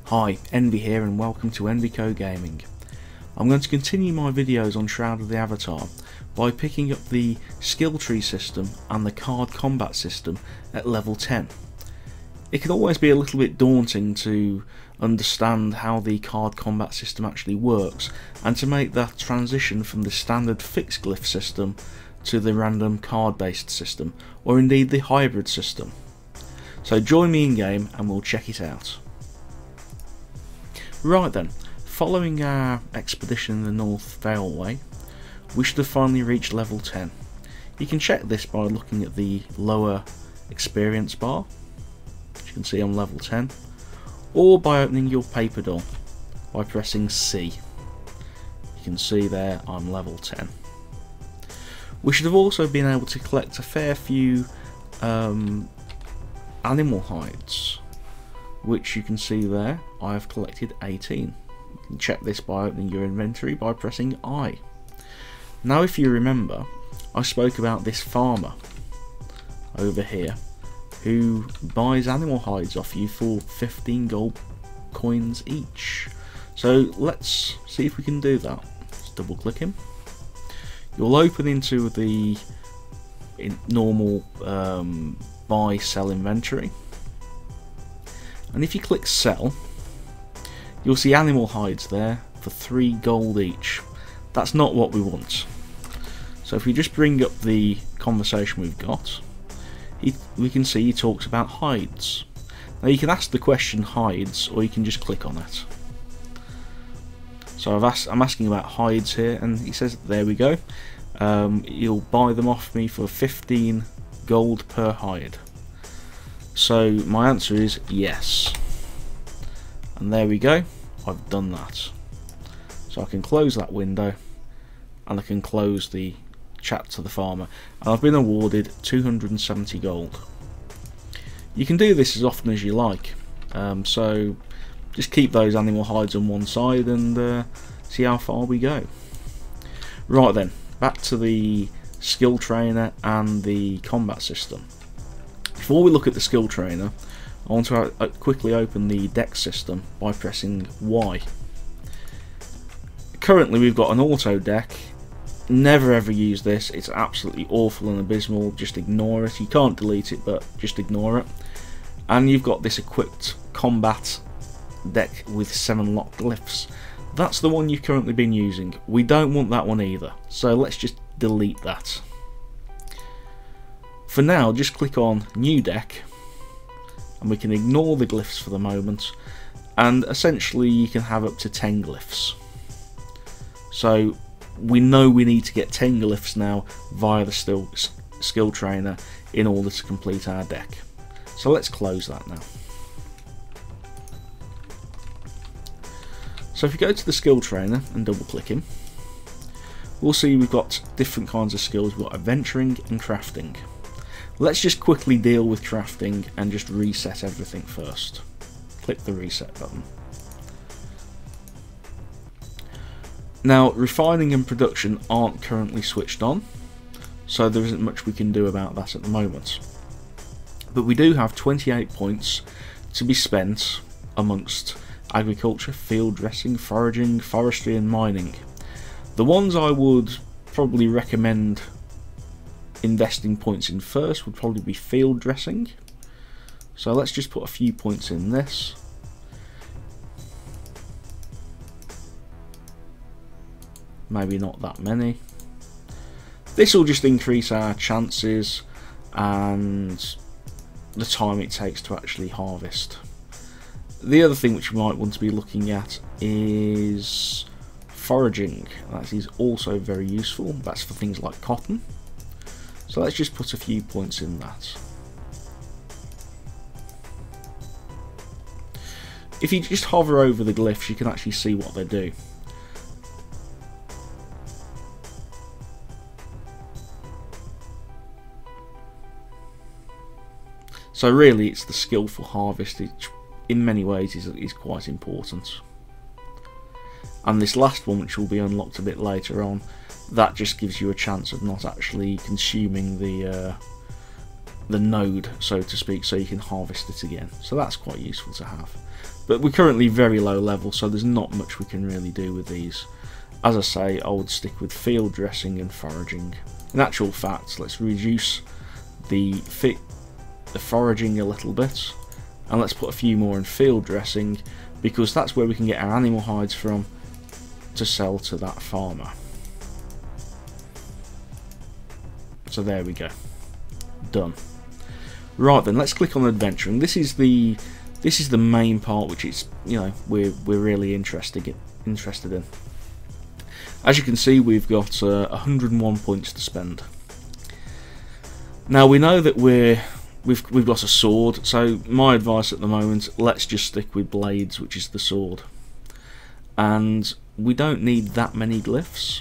Hi, Envy here and welcome to EnvyCo Gaming. I'm going to continue my videos on Shroud of the Avatar by picking up the skill tree system and the card combat system at level 10. It can always be a little bit daunting to understand how the card combat system actually works and to make that transition from the standard fixed glyph system to the random card based system, or indeed the hybrid system. So join me in game and we'll check it out. Right then, following our expedition in the North Vale way, we should have finally reached level 10. You can check this by looking at the lower experience bar, which you can see I'm level 10, or by opening your paper doll by pressing C. You can see there I'm level 10. We should have also been able to collect a fair few animal hides, which you can see there. I have collected 18. You can check this by opening your inventory by pressing I. Now if you remember, I spoke about this farmer over here who buys animal hides off you for 15 gold coins each. So let's see if we can do that. Let's double click him. You'll open into the normal buy sell inventory, and if you click sell, you'll see animal hides there for 3 gold each. That's not what we want. So if we just bring up the conversation we've got, we can see he talks about hides. Now you can ask the question hides, or you can just click on it. So I'm asking about hides here, and he says there we go. You'll buy them off me for 15 gold per hide. So my answer is yes, and there we go, I've done that. So I can close that window and I can close the chat to the farmer, and I've been awarded 270 gold. You can do this as often as you like, so just keep those animal hides on one side and see how far we go. Right then, back to the skill trainer and the combat system. Before we look at the skill trainer, I want to quickly open the deck system by pressing Y. Currently we've got an auto deck. Never ever use this, it's absolutely awful and abysmal, just ignore it. You can't delete it, but just ignore it. And you've got this equipped combat deck with 7 locked glyphs. That's the one you've currently been using. We don't want that one either, so let's just delete that. For now, just click on new deck and we can ignore the glyphs for the moment, and essentially you can have up to 10 glyphs. So we know we need to get 10 glyphs now via the skill trainer in order to complete our deck. So let's close that now. So if you go to the skill trainer and double click him, we'll see we've got different kinds of skills. We've got adventuring and crafting. Let's just quickly deal with crafting and just reset everything first. Click the reset button. Now refining and production aren't currently switched on, so there isn't much we can do about that at the moment. But we do have 28 points to be spent amongst agriculture, field dressing, foraging, forestry and mining. The ones I would probably recommend investing points in first would probably be field dressing. So let's just put a few points in this. Maybe not that many. This will just increase our chances and the time it takes to actually harvest. The other thing which you might want to be looking at is foraging. That is also very useful. That's for things like cotton. So let's just put a few points in that. If you just hover over the glyphs, you can actually see what they do. So really it's the skillful harvest, which in many ways is quite important. And this last one, which will be unlocked a bit later on, that just gives you a chance of not actually consuming the node, so to speak, so you can harvest it again. So that's quite useful to have. But we're currently very low level, so there's not much we can really do with these. As I say, I would stick with field dressing and foraging. In actual fact, let's reduce the foraging a little bit, and let's put a few more in field dressing, because that's where we can get our animal hides from to sell to that farmer. So there we go, done. Right then, let's click on adventuring. This is the main part, which is, you know, we're really interested in. As you can see, we've got 101 points to spend. Now we know that we've got a sword, so my advice at the moment, let's just stick with blades, which is the sword. And we don't need that many glyphs,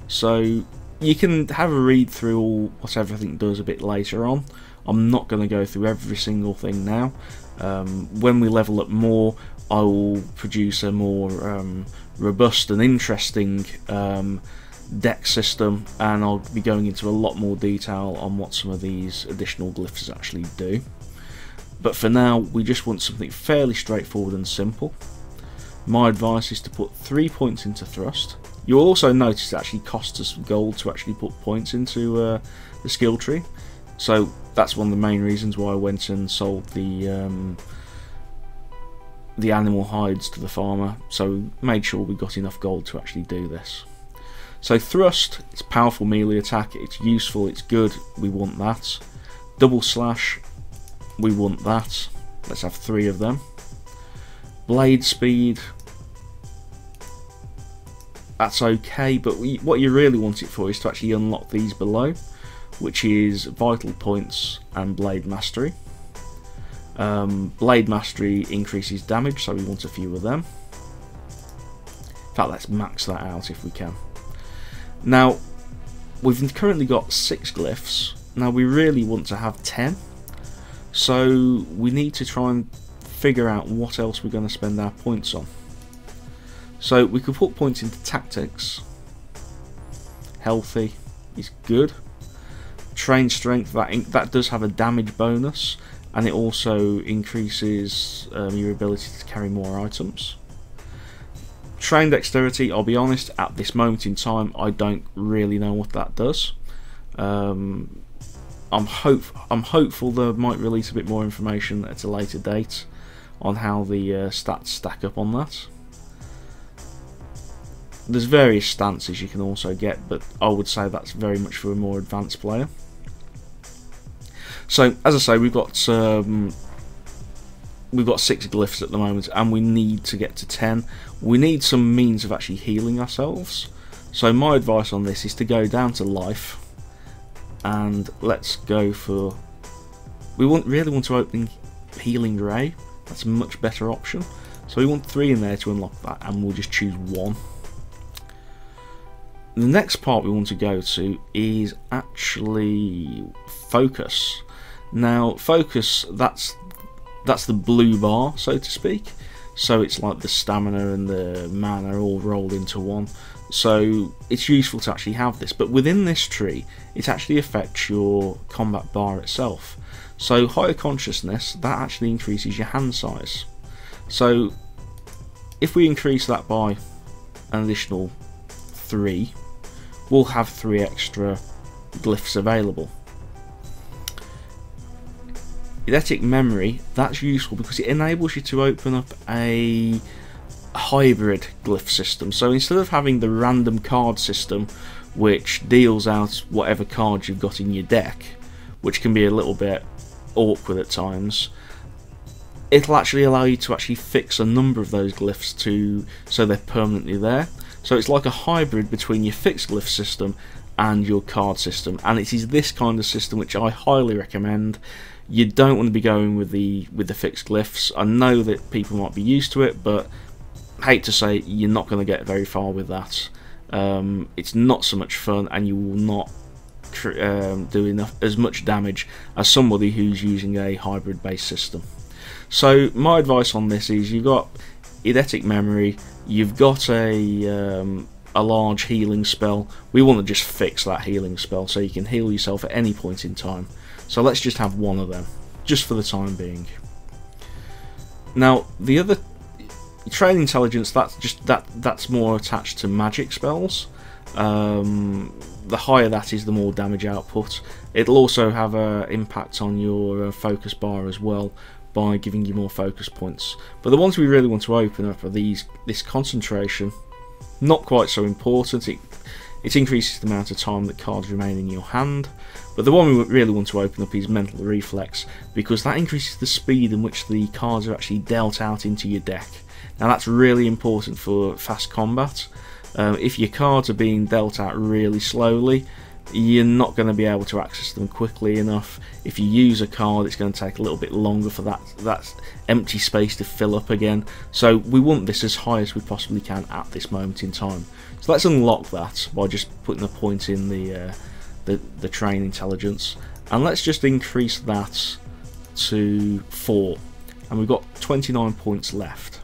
so you can have a read through what everything does a bit later on. I'm not going to go through every single thing now. When we level up more, I will produce a more robust and interesting deck system, and I'll be going into a lot more detail on what some of these additional glyphs actually do. But for now, we just want something fairly straightforward and simple. My advice is to put 3 points into thrust. You'll also notice it actually costs us gold to actually put points into the skill tree, so that's one of the main reasons why I went and sold the animal hides to the farmer, so made sure we got enough gold to actually do this. So thrust, it's powerful melee attack, it's useful, it's good, we want that. Double slash, we want that. Let's have 3 of them. Blade speed, that's okay, but what you really want it for is to actually unlock these below, which is vital points and blade mastery. Blade mastery increases damage, so we want a few of them. In fact, let's max that out if we can. Now, we've currently got 6 glyphs. Now we really want to have 10, so we need to try and figure out what else we're going to spend our points on. So we could put points into tactics. Healthy is good. Train strength, that does have a damage bonus, and it also increases your ability to carry more items. Train dexterity, I'll be honest, at this moment in time I don't really know what that does. I'm hopeful they might release a bit more information at a later date on how the stats stack up on that. There's various stances you can also get, but I would say that's very much for a more advanced player. So, as I say, we've got 6 glyphs at the moment, and we need to get to 10. We need some means of actually healing ourselves. So my advice on this is to go down to life, and let's go for... We really want to open Healing Ray. That's a much better option. So we want 3 in there to unlock that, and we'll just choose 1. The next part we want to go to is actually focus. Now focus, that's the blue bar, so to speak. So it's like the stamina and the mana all rolled into one. So it's useful to actually have this, but within this tree it actually affects your combat bar itself. So higher consciousness, that actually increases your hand size. So if we increase that by an additional 3, we'll have 3 extra glyphs available. Eidetic memory, that's useful because it enables you to open up a hybrid glyph system. So instead of having the random card system which deals out whatever cards you've got in your deck, which can be a little bit awkward at times, it'll actually allow you to actually fix a number of those glyphs so they're permanently there. So it's like a hybrid between your fixed glyph system and your card system, and it is this kind of system which I highly recommend. You don't want to be going with the fixed glyphs. I know that people might be used to it, but hate to say, you're not going to get very far with that. It's not so much fun, and you will not do as much damage as somebody who's using a hybrid based system. So my advice on this is, you've got eidetic memory, you've got a large healing spell. We want to just fix that healing spell so you can heal yourself at any point in time. So let's just have one of them, just for the time being. Now the other training intelligence, that's more attached to magic spells. The higher that is, the more damage output. It'll also have an impact on your focus bar as well, by giving you more focus points. But the ones we really want to open up are this concentration. Not quite so important. It increases the amount of time that cards remain in your hand. But the one we really want to open up is mental reflex, because that increases the speed in which the cards are actually dealt out into your deck. Now that's really important for fast combat. If your cards are being dealt out really slowly, you're not going to be able to access them quickly enough. If you use a card, it's going to take a little bit longer for that empty space to fill up again. So we want this as high as we possibly can at this moment in time. So let's unlock that by just putting a point in the train intelligence, and let's just increase that to 4, and we've got 29 points left.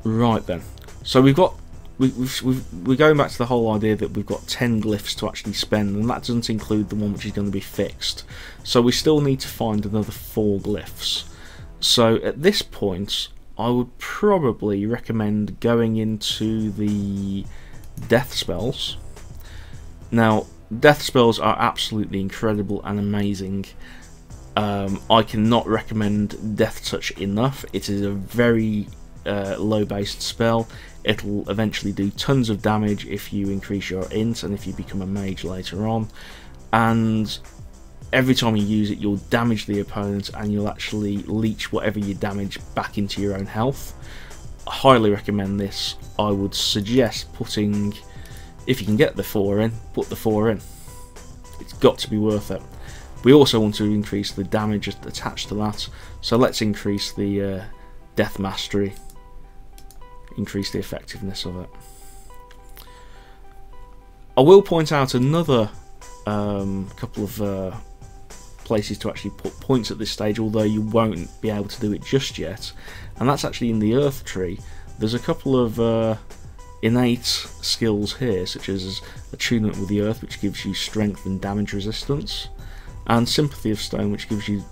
Right then, so we're going back to the whole idea that we've got 10 glyphs to actually spend, and that doesn't include the one which is going to be fixed. So we still need to find another 4 glyphs. So at this point, I would probably recommend going into the death spells. Now, death spells are absolutely incredible and amazing. I cannot recommend Death Touch enough. It is a very low based spell. It'll eventually do tons of damage if you increase your int and if you become a mage later on, and every time you use it you'll damage the opponent and you'll actually leech whatever you damage back into your own health. I highly recommend this. I would suggest putting, if you can get the 4 in, put the 4 in. It's got to be worth it. We also want to increase the damage attached to that, so let's increase the Death Mastery, increase the effectiveness of it. I will point out another couple of places to actually put points at this stage, although you won't be able to do it just yet, and that's actually in the Earth Tree. There's a couple of innate skills here, such as Attunement with the Earth, which gives you strength and damage resistance, and Sympathy of Stone, which gives you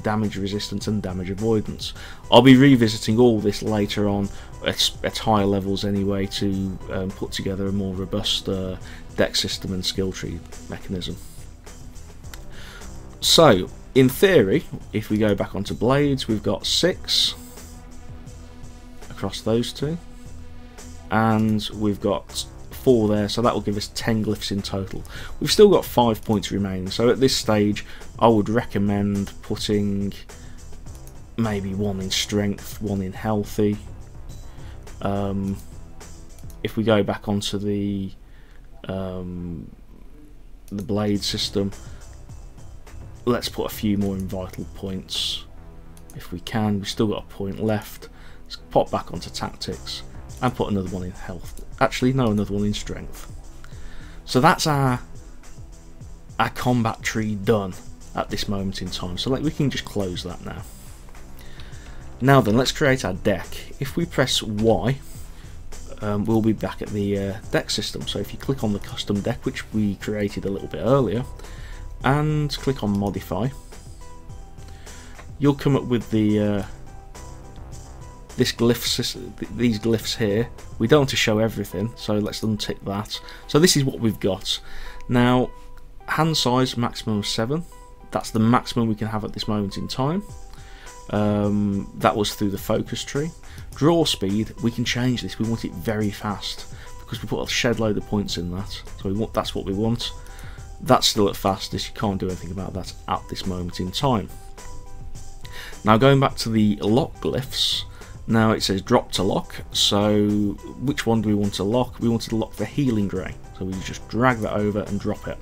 damage resistance and damage avoidance. I'll be revisiting all this later on at higher levels anyway, to put together a more robust deck system and skill tree mechanism. So, in theory, if we go back onto blades, we've got 6 across those two, and we've got 4 there, so that will give us 10 glyphs in total. We've still got 5 points remaining, so at this stage I would recommend putting maybe 1 in strength, 1 in healthy. If we go back onto the blade system, let's put a few more in vital points if we can. We've still got a point left. Let's pop back onto tactics and put another 1 in health. Actually, no, another 1 in strength. So that's our combat tree done at this moment in time. So we can just close that now. Now then, let's create our deck. If we press Y, we'll be back at the deck system. So if you click on the custom deck, which we created a little bit earlier, and click on Modify, you'll come up with the these glyphs here. We don't want to show everything, so let's untick that. So this is what we've got. Now, hand size maximum of 7. That's the maximum we can have at this moment in time. That was through the focus tree. Draw speed, we can change this. We want it very fast because we put a shed load of points in that. So that's what we want. That's still at fastest. You can't do anything about that at this moment in time. Now going back to the lock glyphs. Now it says drop to lock, so which one do we want to lock? We want to lock the healing ray, so we just drag that over and drop it.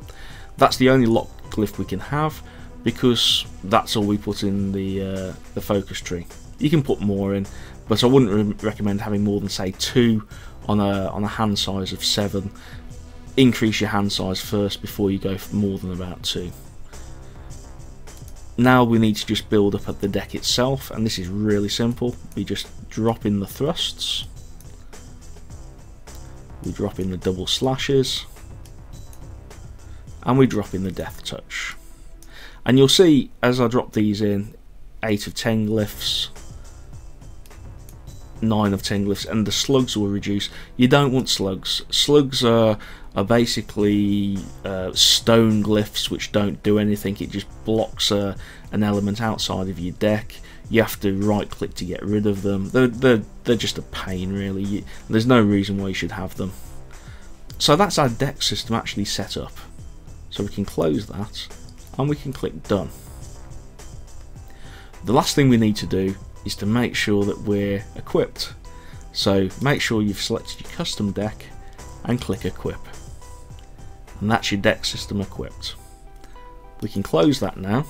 That's the only lock glyph we can have, because that's all we put in the focus tree. You can put more in, but I wouldn't recommend having more than, say, 2 on a hand size of 7. Increase your hand size first before you go for more than about 2. Now we need to just build up at the deck itself, and this is really simple. We just drop in the thrusts, we drop in the double slashes, and we drop in the Death Touch. And you'll see as I drop these in, 8 of 10 glyphs, 9 of 10 glyphs, and the slugs will reduce. You don't want slugs. Slugs are basically stone glyphs which don't do anything. It just blocks an element outside of your deck. You have to right click to get rid of them. They're just a pain, really. There's no reason why you should have them. So that's our deck system actually set up. So we can close that and we can click done. The last thing we need to do is to make sure that we're equipped. So make sure you've selected your custom deck and click equip. And that's your deck system equipped. We can close that now.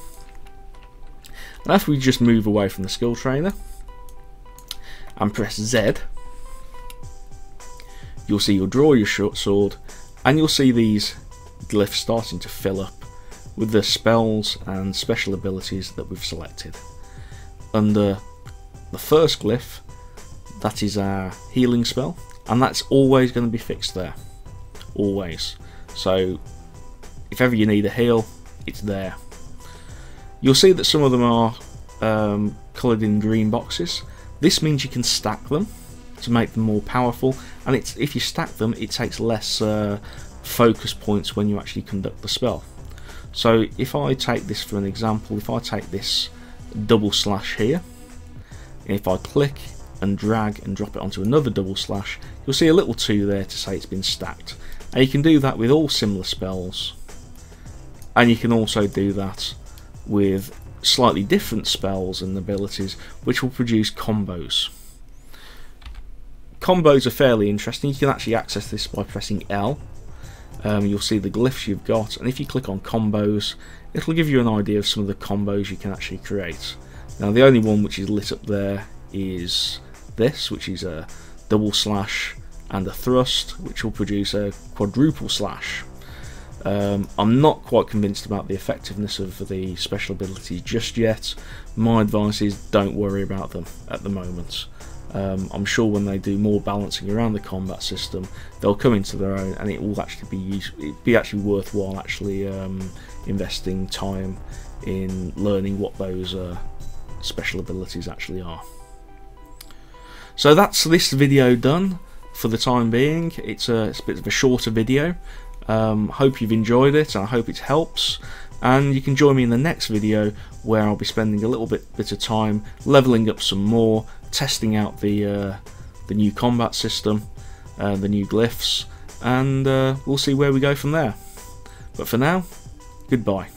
And if we just move away from the skill trainer and press Z, you'll see you'll draw your short sword and you'll see these glyphs starting to fill up with the spells and special abilities that we've selected. Under the first glyph, that is our healing spell, and that's always going to be fixed there, always. So if ever you need a heal, it's there. You'll see that some of them are coloured in green boxes. This means you can stack them to make them more powerful, and if you stack them, it takes less focus points when you actually conduct the spell. So if I take this for an example, if I take this double slash here, if I click and drag and drop it onto another double slash, you'll see a little 2 there to say it's been stacked. And you can do that with all similar spells, and you can also do that with slightly different spells and abilities which will produce combos. Combos are fairly interesting. You can actually access this by pressing L. You'll see the glyphs you've got, and if you click on combos, it'll give you an idea of some of the combos you can actually create. Now the only one which is lit up there is this, which is a double slash and a thrust, which will produce a quadruple slash. I'm not quite convinced about the effectiveness of the special abilities just yet. My advice is don't worry about them at the moment. I'm sure when they do more balancing around the combat system, they'll come into their own, and it will actually be actually worthwhile actually investing time in learning what those special abilities actually are. So that's this video done for the time being. It's a bit of a shorter video. Hope you've enjoyed it, and I hope it helps. And you can join me in the next video where I'll be spending a little bit of time leveling up some more, testing out the new combat system, the new glyphs, and we'll see where we go from there. But for now, goodbye.